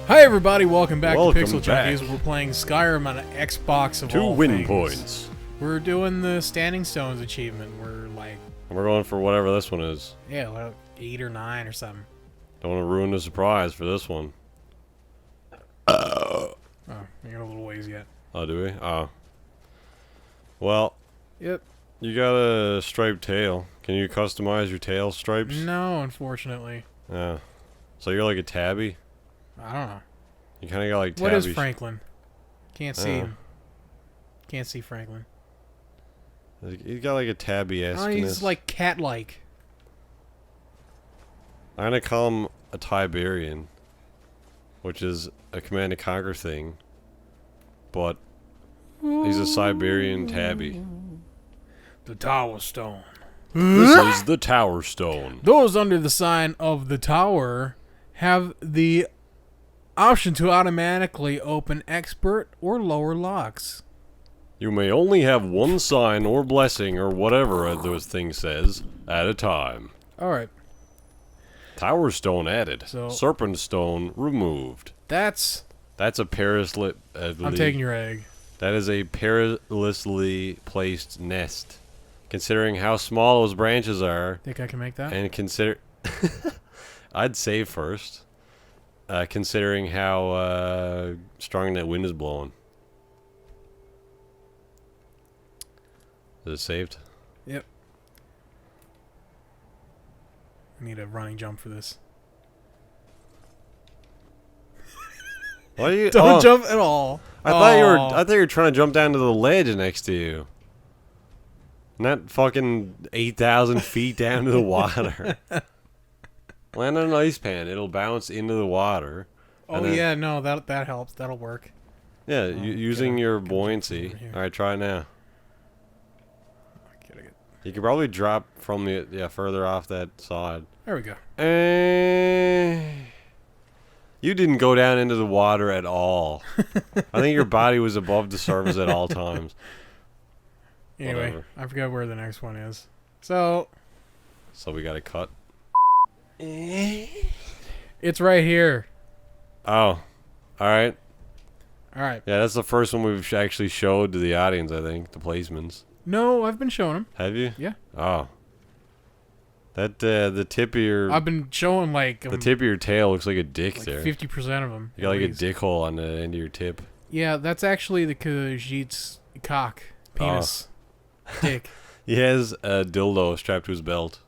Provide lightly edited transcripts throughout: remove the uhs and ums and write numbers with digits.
Hi everybody, welcome back to Pixel back. Junkies. We're playing Skyrim on an Xbox of 2 all win things. points. We're doing the Standing Stones achievement. We're like, We're going for whatever this one is. yeah, like 8 or 9 or something. Don't want to ruin the surprise for this one. Oh, we got a little ways yet. Oh, do we? Oh. Well, Yep. you got a striped tail. Can you customize your tail stripes? No, unfortunately. Yeah. So you're like a tabby? I don't know. You kind of got like tabby. What is Franklin? Can't see Oh. him. Can't see Franklin. You got like a tabby-esque. Oh, he's like cat-like. I'm gonna call him a Tiberian, which is a Command and Conquer thing, but he's a Siberian tabby. The Tower Stone. This is the Tower Stone. Those under the sign of the tower have the option to automatically open expert or lower locks. You may only have one sign or blessing or whatever those thing says at a time. Alright, Tower Stone added. So- Serpent Stone removed. that's... That's a perilously... I'm taking your egg. That is a perilously placed nest. Considering how small those branches are, Think I can make that? and consider... I'd say first. Considering how strong that wind is blowing. Is it saved? Yep. I need a running jump for this. Why are you... Don't jump at all. I thought you were trying to jump down to the ledge next to you. Not fucking 8,000 feet down to the water. Land on an ice pan. It'll bounce into the water. Oh yeah, no, that helps. That'll work. Yeah, using your buoyancy. Alright, try it now. You could probably drop from the further off that side. There we go. You didn't go down into the water at all. I think your body was above the surface at all times. Anyway, Whatever. I forgot where the next one is. So we got to cut. it's right here. Oh, alright. Alright. Yeah, that's the first one we've actually showed to the audience, I think. The placements. No, I've been showing them. Have you? Yeah. Oh. That, the tip of your... I've been showing like... the tip of your tail looks like a dick like there. 50% of them. You got like a dick hole on the end of your tip. Yeah, that's actually the Khajiit's cock. Penis. Dick. He has a dildo strapped to his belt.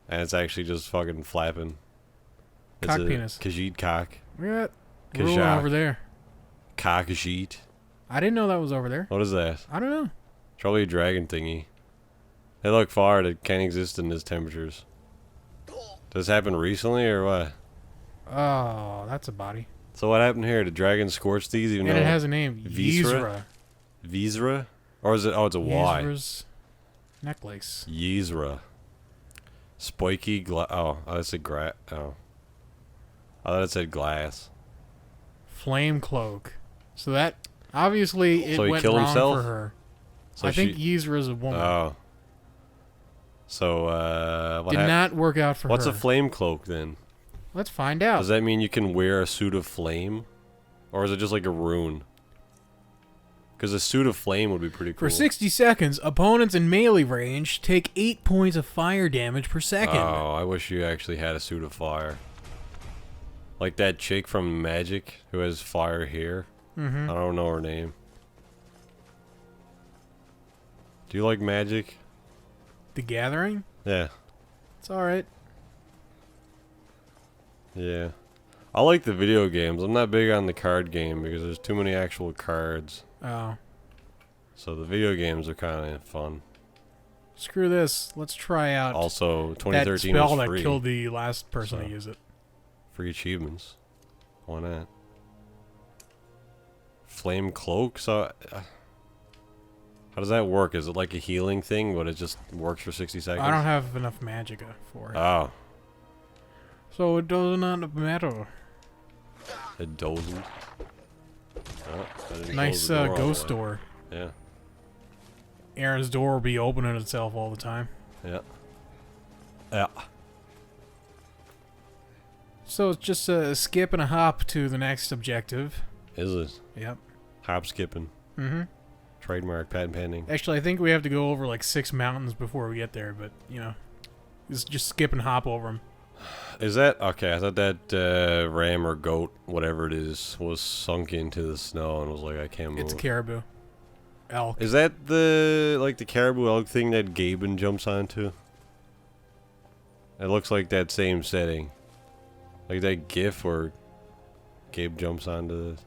And it's actually just fucking flapping. Cock it's a penis. Khajiit cock. Look at that. Ruin Khajiit. over there. Cock Khajiit. I didn't know that was over there. What is that? I don't know. It's probably a dragon thingy. They look far. It can't exist in these temperatures. Does this happen recently or what? Oh, that's a body. So what happened here? Did dragons scorch these even And though... it has a name. Visra? Yizra. Visra? Or is it... Oh, it's a Y. Yizra's necklace. Yizra. Spiky oh, that said oh. I thought it said glass. Flame cloak. So that... Obviously, it So he went killed wrong himself? for her. So I think Yizra's a woman. Oh. So, what Did not work out for What's her. a flame cloak then? Let's find out. Does that mean you can wear a suit of flame? Or is it just like a rune? Because a suit of flame would be pretty cool. For 60 seconds, opponents in melee range take 8 points of fire damage per second. Oh, I wish you actually had a suit of fire. Like that chick from Magic who has fire here. Mm-hmm. I don't know her name. Do you like Magic? The Gathering? Yeah. It's alright. Yeah. I like the video games. I'm not big on the card game because there's too many actual cards. Oh. So the video games are kind of fun. Screw this. Let's try out Also, that 2013 spell was that free. killed the last person So. to use it. Free achievements. Why not? Flame cloak? So, how does that work? Is it like a healing thing, but it just works for 60 seconds? I don't have enough magicka for it. Oh, So it does not matter. it doesn't. Oh, I didn't Nice close the door all the ghost way. door. Yeah. Aaron's door will be opening itself all the time. Yeah. Yeah. So it's just a skip and a hop to the next objective. Is it? Yep. Hop skipping. Mm-hmm. Trademark, patent pending. Actually, I think we have to go over like 6 mountains before we get there, but, you know, it's just skip and hop over them. Is that okay? I thought that ram or goat, whatever it is, was sunk into the snow and was like, I can't move. It's a caribou. Elk. Is that the caribou elk thing that Gaben jumps onto? It looks like that same setting, like that GIF where Gabe jumps onto this.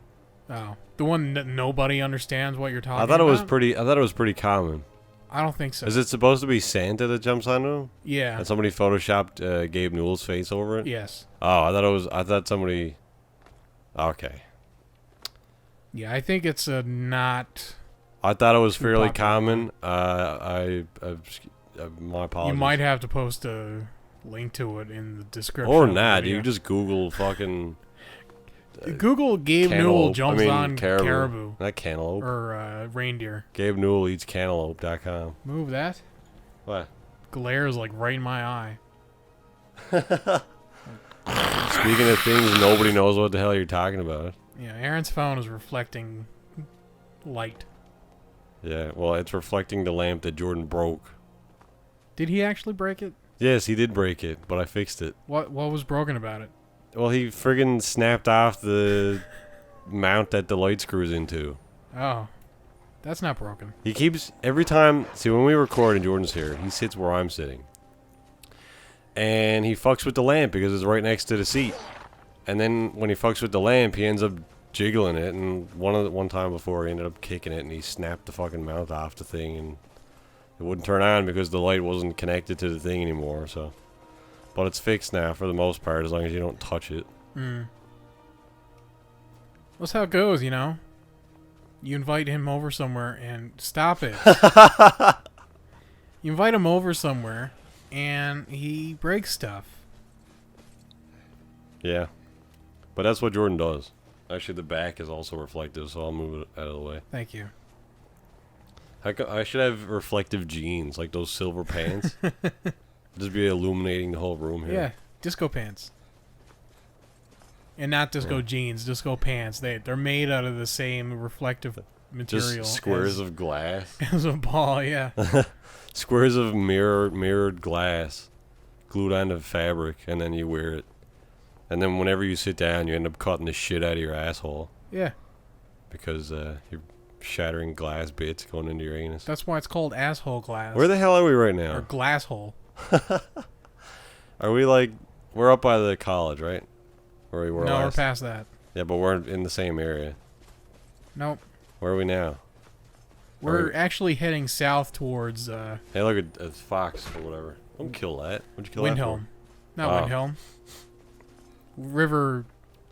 Oh, the one that nobody understands what you're talking about? I thought it was pretty common. I don't think so. Is it supposed to be Santa that jumps onto him? Yeah. And somebody photoshopped Gabe Newell's face over it? Yes. Oh, I thought somebody... Okay. Yeah, I think it's a not... I thought it was fairly popular. common. My apologies. You might have to post a link to it in the description. Or of the not. video. You just Google fucking... Google Gabe Newell jumps on caribou. caribou. Not cantaloupe. Or reindeer. Gabe Newell eats cantaloupe.com. Move that. What? Glare is like right in my eye. Speaking of things nobody knows what the hell you're talking about. Yeah, Aaron's phone is reflecting light. Yeah, well, it's reflecting the lamp that Jordan broke. Did he actually break it? Yes, he did break it, but I fixed it. What was broken about it? Well, he friggin' snapped off the mount that the light screws into. Oh. That's not broken. He keeps, every time, see when we record and Jordan's here, he sits where I'm sitting. And he fucks with the lamp because it's right next to the seat. And then when he fucks with the lamp, he ends up jiggling it. And one time before, he ended up kicking it and he snapped the fucking mount off the thing. And it wouldn't turn on because the light wasn't connected to the thing anymore, so. But it's fixed now for the most part, as long as you don't touch it. That's how it goes, you know? You invite him over somewhere and... Stop it. You invite him over somewhere and he breaks stuff. Yeah. But that's what Jordan does. Actually, the back is also reflective, so I'll move it out of the way. Thank you. I should have reflective jeans, like those silver pants. Just be illuminating the whole room here. Yeah, disco pants. And not disco jeans, disco pants. They're made out of the same reflective material. Just squares of glass. As a ball, yeah. Squares of mirrored glass glued onto fabric, and then you wear it. And then whenever you sit down, you end up cutting the shit out of your asshole. Yeah. Because you're shattering glass bits going into your anus. That's why it's called asshole glass. Where the hell are we right now? Or glass hole. Are we like... We're up by the college, right? Where we were No, last. we're past that. Yeah, but we're in the same area. Nope. Where are we now? We're actually heading south towards Hey, look at a fox or whatever. Don't kill that. What'd you kill that Windhelm. Not Oh. Windhelm. River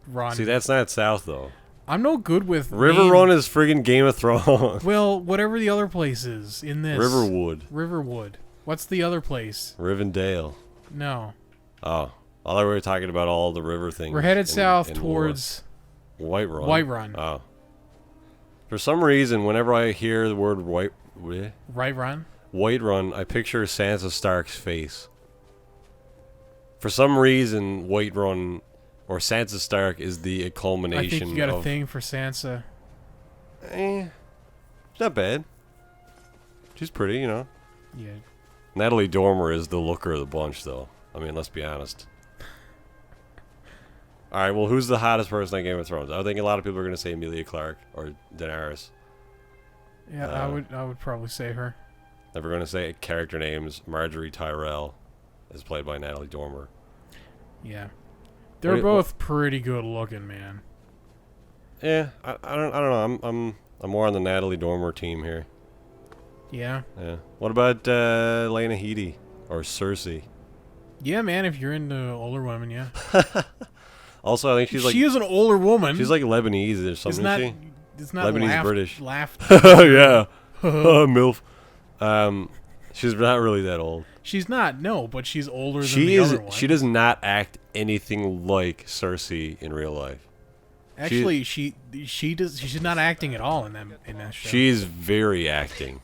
Run. for? See, that's not south, though. I'm no good with River Run is friggin' Game of Thrones. Well, whatever the other place is in this. Riverwood. Riverwood. What's the other place? Rivendell. No. Oh. I thought we were talking about all the river things. We're headed south in towards Whiterun. Whiterun. Oh. For some reason, whenever I hear the word Right Run? Whiterun, I picture Sansa Stark's face. For some reason, Whiterun or Sansa Stark is the culmination I think you got of... a thing for Sansa. It's not bad. She's pretty, you know. Yeah. Natalie Dormer is the looker of the bunch, though. I mean, let's be honest. Alright, well, who's the hottest person on Game of Thrones? I think a lot of people are going to say Emilia Clarke or Daenerys. Yeah, I would probably say her. If we're going to say character names, Marjorie Tyrell is played by Natalie Dormer. Yeah. They're both pretty good looking, man. Yeah, I don't know. I'm more on the Natalie Dormer team here. Yeah. Yeah. What about Lena Headey or Cersei? Yeah, man, if you're into older women, yeah. Also, I think she's like... She is an older woman. She's like Lebanese or something, isn't she? It's not Lebanese British. Laughed. Yeah. MILF. She's not really that old. She's not, no, but she's older than the other one. She does not act anything like Cersei in real life. Actually, she's not acting at all in that show. She's very acting.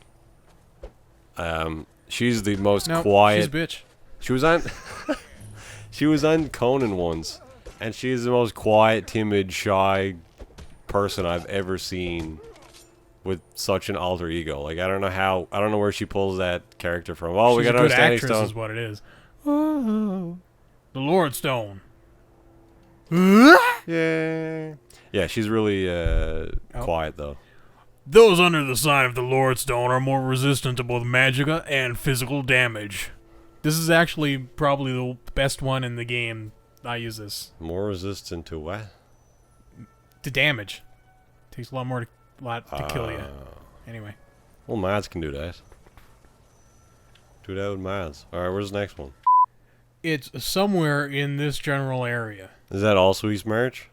She's the most no, quiet. She's a bitch. She was on she was on Conan once, And she's the most quiet, timid, shy person I've ever seen with such an alter ego. Like, I don't know where she pulls that character from. Oh, we got another standing stone. Is what it is. Oh, the Lord Stone. Yeah. Yeah, she's really quiet, though. Those under the sign of the Lord Stone are more resistant to both magicka and physical damage. This is actually probably the best one in the game. I use this. More resistant to what? To damage. Takes a lot more to kill you. Anyway. Well, mods can do that. Do that with mods. Alright, where's the next one? It's somewhere in this general area. Is that also East March?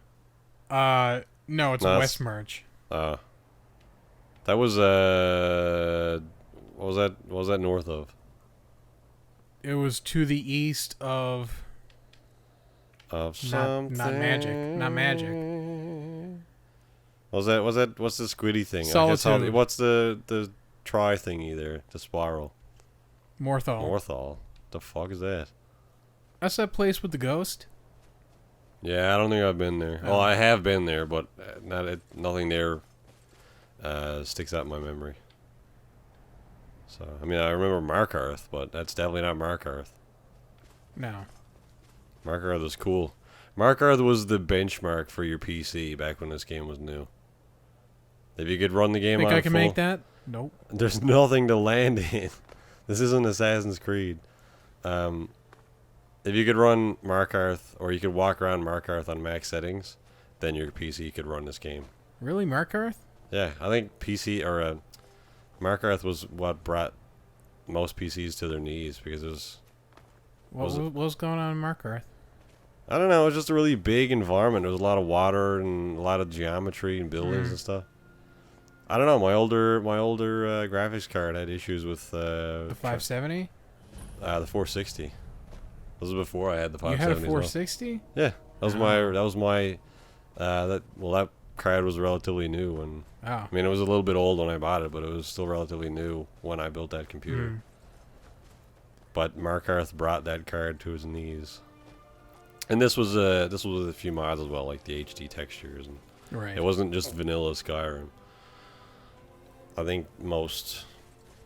No, it's West March. That was what was that north of? It was to the east of something. not magic. What's the squiddy thing? Solitude. What's the try thingy there? The spiral. Morthal. The fuck is that? That's that place with the ghost. Yeah, I don't think I've been there. Oh. Well, I have been there, but nothing there sticks out in my memory. So, I mean, I remember Markarth, but that's definitely not Markarth. No. Markarth was cool. Markarth was the benchmark for your PC back when this game was new. If you could run the game Think on I can full, make that? Nope. There's nothing to land in. This isn't Assassin's Creed. If you could run Markarth, or you could walk around Markarth on max settings, then your PC could run this game. Really, Markarth? Yeah, I think PC or Markarth was what brought most PCs to their knees because it was. What was going on in Markarth? I don't know. It was just a really big environment. There was a lot of water and a lot of geometry and buildings and stuff. I don't know. My older graphics card had issues with The 570? The 460. This was before I had the 570. You had a 460? Yeah, that card was relatively new, and I mean it was a little bit old when I bought it, but it was still relatively new when I built that computer. But Markarth brought that card to his knees, and this was with a few mods as well, like the HD textures, and Right. it wasn't just vanilla Skyrim. I think most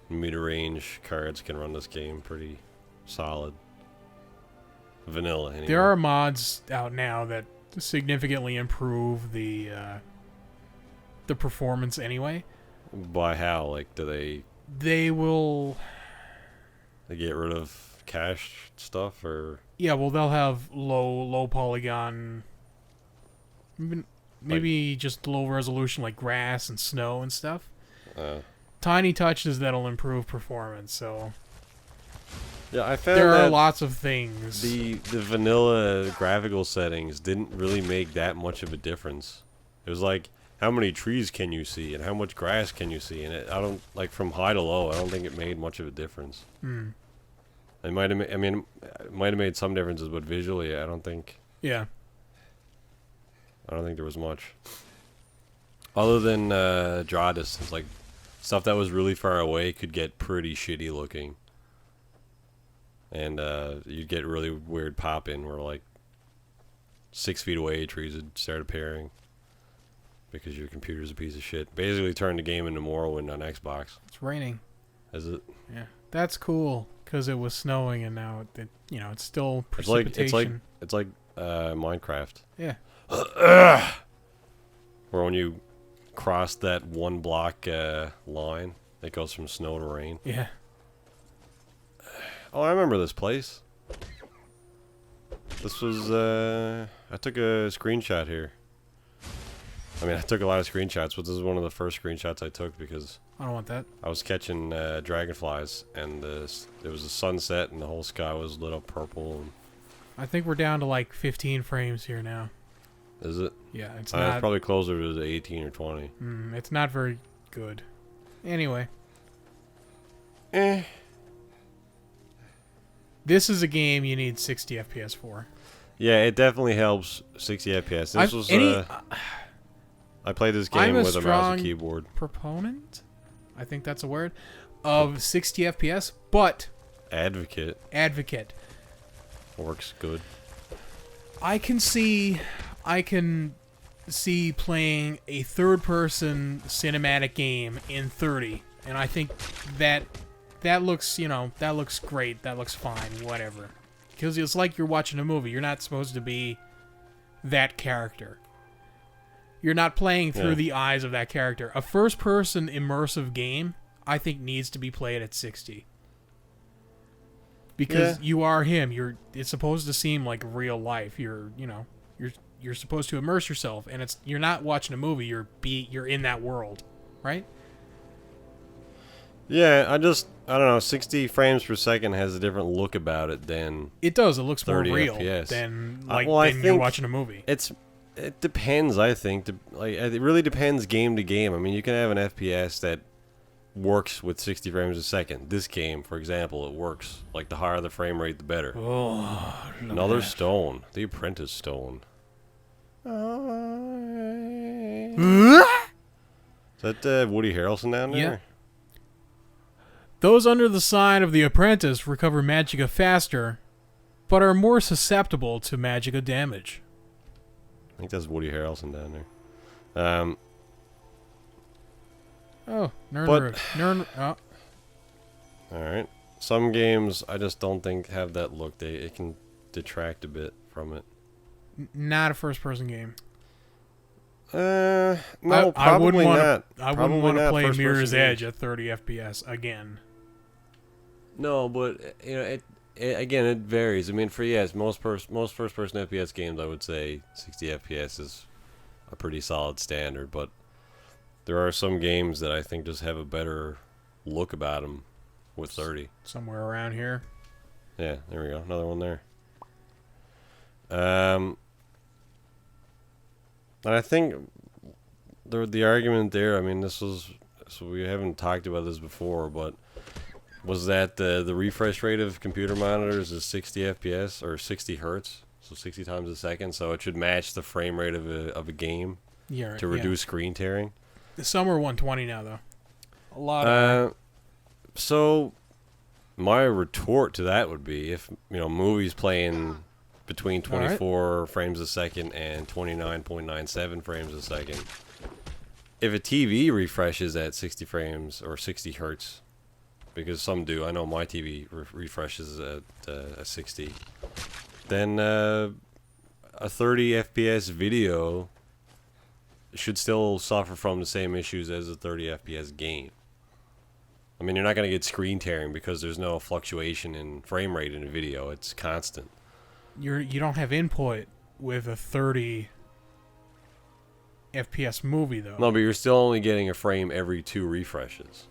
mid-range cards can run this game pretty solid. Vanilla, anyway. There are mods out now that significantly improve the performance anyway. By how? Like, do they They get rid of cache stuff, or? Yeah, well, they'll have low polygon, maybe just low resolution, like grass and snow and stuff. Tiny touches that'll improve performance. So yeah, I found there that are lots of things. the vanilla graphical settings didn't really make that much of a difference. It was like, how many trees can you see and how much grass can you see, and I don't, like, from high to low, I don't think it made much of a difference. It might have it might have made some differences, but visually I don't think Yeah. there was much other than draw distance. Like, stuff that was really far away could get pretty shitty looking, and you'd get really weird pop in where, like, 6 feet away trees would start appearing because your computer's a piece of shit. Basically turned the game into Morrowind on Xbox. It's raining. Is it? Yeah. That's cool because it was snowing and now it's still precipitation. It's like Minecraft. Yeah. Where when you cross that one block line, it goes from snow to rain. Yeah. Oh, I remember this place. This was, I took a screenshot here. I mean, I took a lot of screenshots, but this is one of the first screenshots I took because I don't want that. I was catching dragonflies, and it was a sunset, and the whole sky was lit up purple. And I think we're down to like 15 frames here now. is it? Yeah, it's It's not. probably closer to 18 or 20. It's not very good. Anyway. This is a game you need 60 FPS for. Yeah, it definitely helps 60 FPS. This was I played this game with a mouse and keyboard. Proponent, I think that's a word, of 60 FPS, but Advocate advocate. works good. I can see playing a third-person cinematic game in 30, and I think that looks, that looks great. That looks fine. Whatever, because it's like you're watching a movie. You're not supposed to be that character. You're not playing through the eyes of that character. A first-person immersive game, I think, needs to be played at 60. Because you are him. It's supposed to seem like real life. You're supposed to immerse yourself, and you're not watching a movie. You're in that world, right? Yeah, I don't know. 60 frames per second has a different look about it than it does. It looks more 30 real FPS. than you're watching a movie. It depends. I think it really depends game to game. I mean, you can have an FPS that works with 60 frames a second. This game, for example, it works. Like, the higher the frame rate, the better. Oh, another stone. The Apprentice stone. Is that Woody Harrelson down there? Yeah. Those under the sign of the Apprentice recover magicka faster, but are more susceptible to magicka damage. I think that's Woody Harrelson down there. Oh. Alright. Some games I just don't think have that look. It can detract a bit from it. Not a first-person game. No, I probably not. I wouldn't want to play Mirror's Edge at 30 FPS again. No, but it varies. I mean, most first-person FPS games, I would say 60 FPS is a pretty solid standard. But there are some games that I think just have a better look about them with 30. Somewhere around here. Yeah, there we go. Another one there. And I think the argument there, I mean, we haven't talked about this before, but was that the refresh rate of computer monitors is 60 FPS or 60 hertz, so 60 times a second, so it should match the frame rate of a game to reduce screen tearing. Some are 120 now, though. A lot. So my retort to that would be, if movies playing between 24 frames a second and 29.97 frames a second, if a TV refreshes at 60 frames or 60 hertz, because some do, I know my TV refreshes at 60, then a 30 FPS video should still suffer from the same issues as a 30 FPS game. I mean, you're not going to get screen tearing because there's no fluctuation in frame rate in a video. It's constant. You don't have input with a 30 FPS movie, though. No, but you're still only getting a frame every 2 refreshes.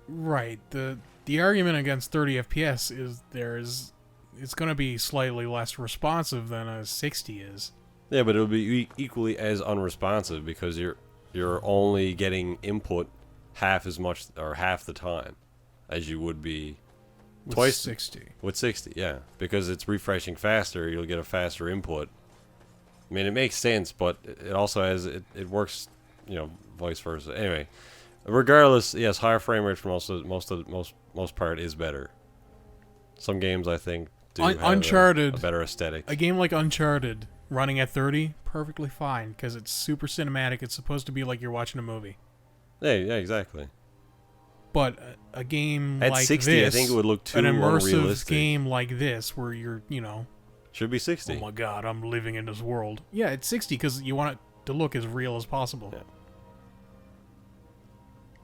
Right. The argument against 30 FPS is it's going to be slightly less responsive than a 60 is. Yeah, but it'll be equally as unresponsive because you're only getting input half as much or half the time as you would be with 60. With 60, yeah, because it's refreshing faster. You'll get a faster input. I mean, it makes sense, but it also it works, vice versa. Anyway, regardless, yes, higher frame rate for most part is better. Some games I think do have Uncharted, a better aesthetic. A game like Uncharted running at 30, perfectly fine because it's super cinematic. It's supposed to be like you're watching a movie. Yeah, exactly. But a game at like 60, this, I think it would look too an immersive unrealistic. game like this, where you're, should be 60. Oh my God, I'm living in this world. Yeah, it's 60 because you want it to look as real as possible. Yeah.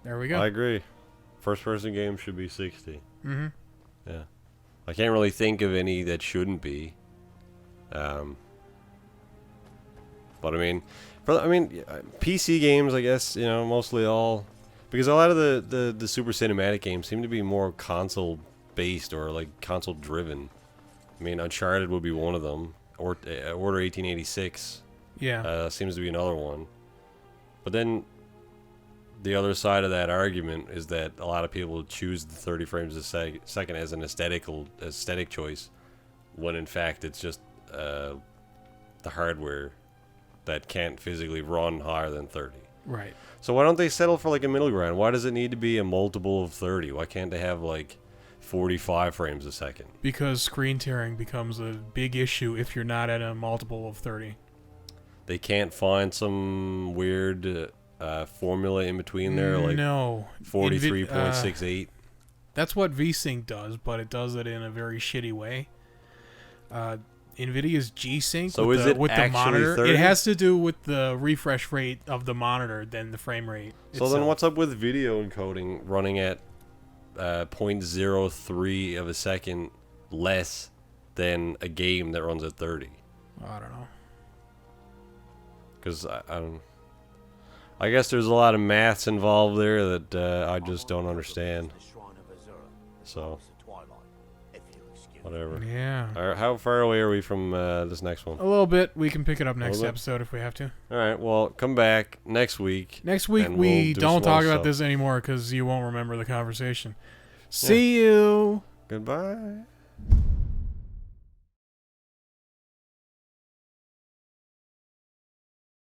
There we go. I agree. First-person games should be 60. Mm-hmm. Yeah. I can't really think of any that shouldn't be. But I mean, PC games, I guess, mostly all, because a lot of the super cinematic games seem to be more console based or like console driven. I mean, Uncharted would be one of them, or Order 1886. Yeah. Seems to be another one. But then the other side of that argument is that a lot of people choose the 30 frames a second as an aesthetic choice, when in fact it's just the hardware that can't physically run higher than 30. Right. So why don't they settle for like a middle ground? Why does it need to be a multiple of 30? Why can't they have like 45 frames a second. Because screen tearing becomes a big issue if you're not at a multiple of 30. They can't find some weird formula in between there, like no 43.68. That's what VSync does, but it does it in a very shitty way. NVIDIA's G-Sync So with, is the, it with the actually monitor, 30? it has to do with the refresh rate of the monitor than the frame rate So itself. then what's up with video encoding running at 0.03 of a second less than a game that runs at 30? I don't know. Because I guess there's a lot of maths involved there that I just don't understand. So, whatever. Yeah. Alright, how far away are we from this next one? A little bit. We can pick it up next little bit? episode if we have to. Alright, well, come back next week. Next week and we we'll do don't some talk other about stuff. this anymore because you won't remember the conversation. See you. Goodbye.